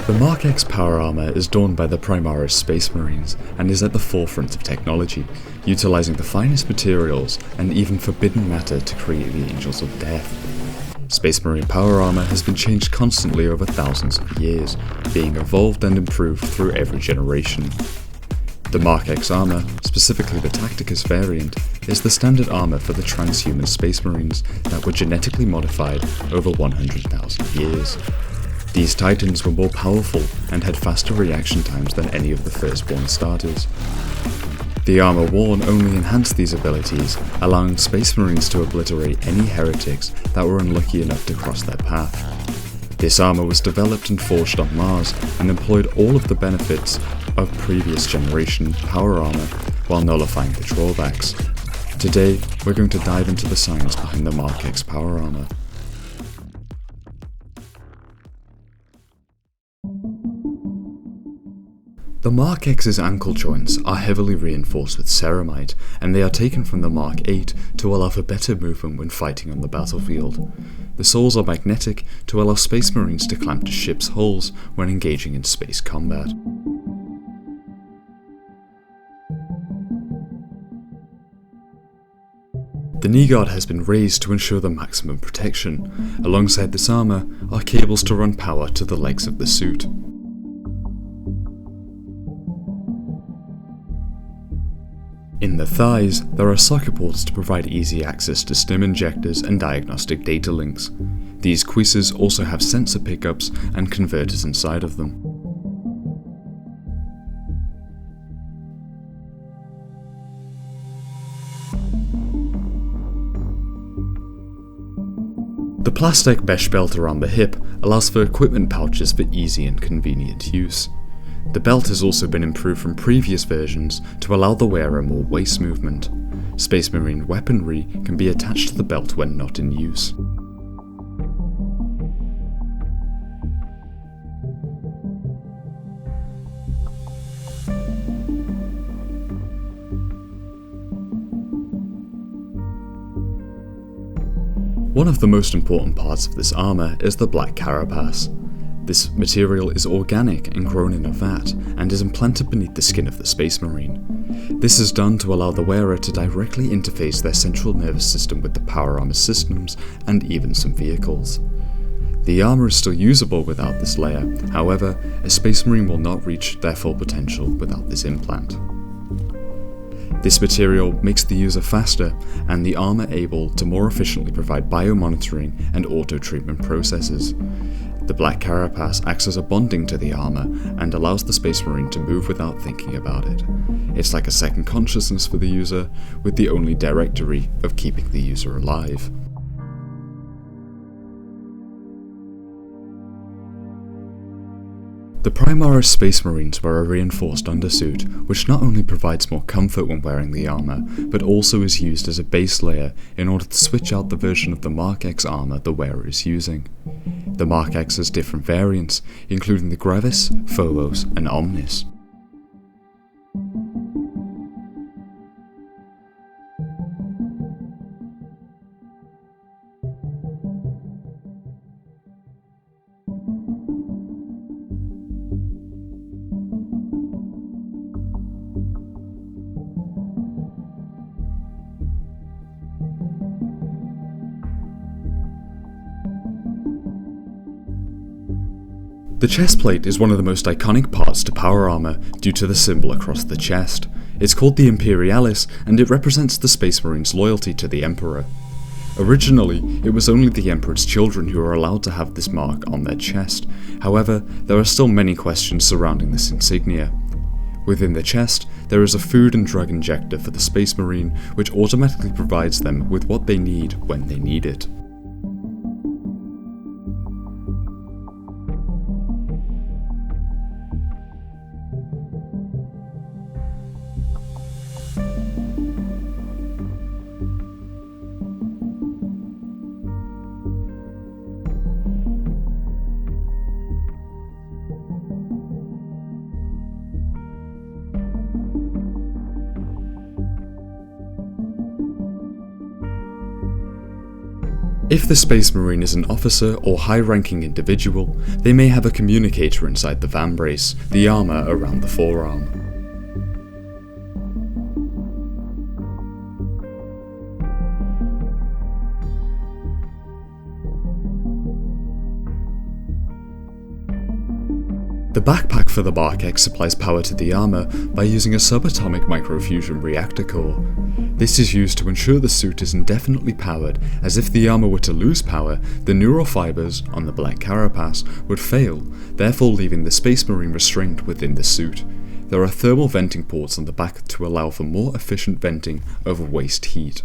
The Mark X power armor is donned by the Primaris Space Marines and is at the forefront of technology, utilizing the finest materials and even forbidden matter to create the Angels of Death. Space Marine power armor has been changed constantly over thousands of years, being evolved and improved through every generation. The Mark X armor, specifically the Tacticus variant, is the standard armor for the transhuman Space Marines that were genetically modified over 100,000 years. These Titans were more powerful and had faster reaction times than any of the firstborn starters. The armor worn only enhanced these abilities, allowing Space Marines to obliterate any heretics that were unlucky enough to cross their path. This armor was developed and forged on Mars and employed all of the benefits of previous generation power armor while nullifying the drawbacks. Today, we're going to dive into the science behind the Mark X power armor. The Mark X's ankle joints are heavily reinforced with ceramite, and they are taken from the Mark 8 to allow for better movement when fighting on the battlefield. The soles are magnetic to allow Space Marines to clamp to ships' hulls when engaging in space combat. The knee guard has been raised to ensure the maximum protection. Alongside this armor are cables to run power to the legs of the suit. In the thighs, there are socket ports to provide easy access to stim injectors and diagnostic data links. These cuisses also have sensor pickups and converters inside of them. The plastic mesh belt around the hip allows for equipment pouches for easy and convenient use. The belt has also been improved from previous versions to allow the wearer more waist movement. Space Marine weaponry can be attached to the belt when not in use. One of the most important parts of this armor is the black carapace. This material is organic and grown in a vat, and is implanted beneath the skin of the Space Marine. This is done to allow the wearer to directly interface their central nervous system with the power armor systems and even some vehicles. The armor is still usable without this layer, however, a Space Marine will not reach their full potential without this implant. This material makes the user faster and the armor able to more efficiently provide biomonitoring and auto-treatment processes. The black carapace acts as a bonding to the armor and allows the Space Marine to move without thinking about it. It's like a second consciousness for the user, with the only directory of keeping the user alive. The Primaris Space Marines wear a reinforced undersuit, which not only provides more comfort when wearing the armor, but also is used as a base layer in order to switch out the version of the Mark X armor the wearer is using. The Mark X has different variants, including the Gravis, Phobos, and Omnis. The chest plate is one of the most iconic parts to power armor due to the symbol across the chest. It's called the Imperialis, and it represents the Space Marines' loyalty to the Emperor. Originally, it was only the Emperor's children who were allowed to have this mark on their chest. However, there are still many questions surrounding this insignia. Within the chest, there is a food and drug injector for the Space Marine, which automatically provides them with what they need when they need it. If the Space Marine is an officer or high-ranking individual, they may have a communicator inside the Vambrace, the armour around the forearm. The backpack for the Barkex supplies power to the armour by using a subatomic microfusion reactor core. This is used to ensure the suit is indefinitely powered, as if the armour were to lose power, the neural fibres on the black carapace would fail, therefore leaving the Space Marine restrained within the suit. There are thermal venting ports on the back to allow for more efficient venting over waste heat.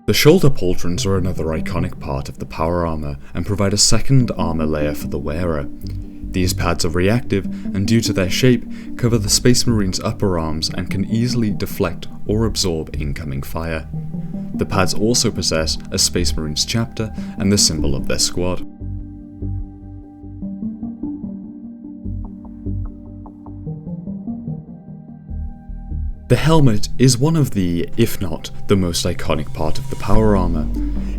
The shoulder pauldrons are another iconic part of the power armour and provide a second armour layer for the wearer. These pads are reactive and, due to their shape, cover the Space Marine's upper arms and can easily deflect or absorb incoming fire. The pads also possess a Space Marines chapter and the symbol of their squad. The helmet is one of the, if not the most iconic part of the power armour.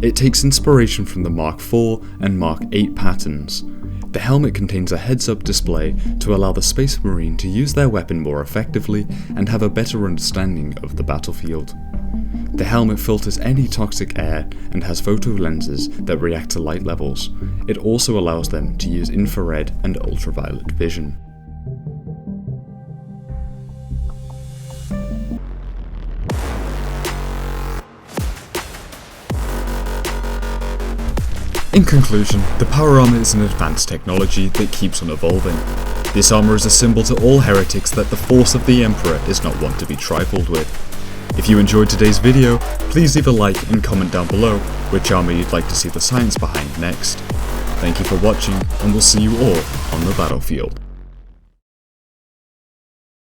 It takes inspiration from the Mark IV and Mark VIII patterns. The helmet contains a heads-up display to allow the Space Marine to use their weapon more effectively and have a better understanding of the battlefield. The helmet filters any toxic air and has photo lenses that react to light levels. It also allows them to use infrared and ultraviolet vision. In conclusion, the power armour is an advanced technology that keeps on evolving. This armour is a symbol to all heretics that the force of the Emperor is not one to be trifled with. If you enjoyed today's video, please leave a like and comment down below which armour you'd like to see the science behind next. Thank you for watching, and we'll see you all on the battlefield.